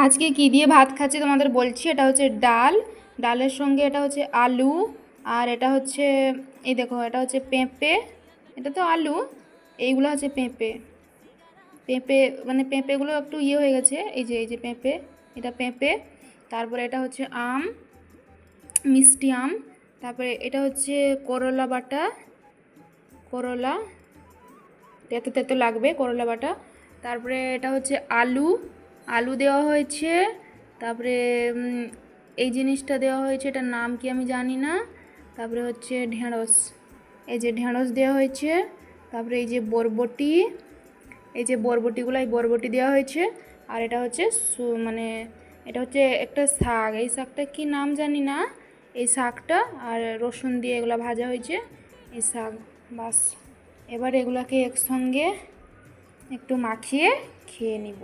আজকে কি দিয়ে ভাত খাচ্ছি তোমাদের বলছি। এটা হচ্ছে ডাল, ডালের সঙ্গে এটা হচ্ছে আলু, আর এটা হচ্ছে এই দেখো এটা হচ্ছে পেঁপে, এটা তো আলু, এইগুলো হচ্ছে পেঁপে। পেঁপে মানে পেঁপেগুলো একটু ইয়ে হয়ে গেছে, এই যে পেঁপে, এটা পেঁপে। তারপরে এটা হচ্ছে আম, মিষ্টি আম। তারপরে এটা হচ্ছে করলা বাটা, করলা তেতো তেতো লাগবে করলা বাটা। তারপরে এটা হচ্ছে আলু, আলু দেওয়া হয়েছে। তারপরে এই জিনিসটা দেওয়া হয়েছে, এটার নাম কি আমি জানি না। তারপরে হচ্ছে ঢেঁড়স, এই যে ঢেঁড়স দেওয়া হয়েছে। তারপরে এই যে বরবটি, এই যে বরবটিগুলো, এই বরবটি দেওয়া হয়েছে। আর এটা হচ্ছে মানে এটা হচ্ছে একটা শাক, এই শাকটা কি নাম জানি না। এই শাকটা আর রসুন দিয়ে এগুলো ভাজা হয়েছে, এই শাক। বাস, এবার এগুলাকে একসঙ্গে একটু মাখিয়ে খেয়ে নিব।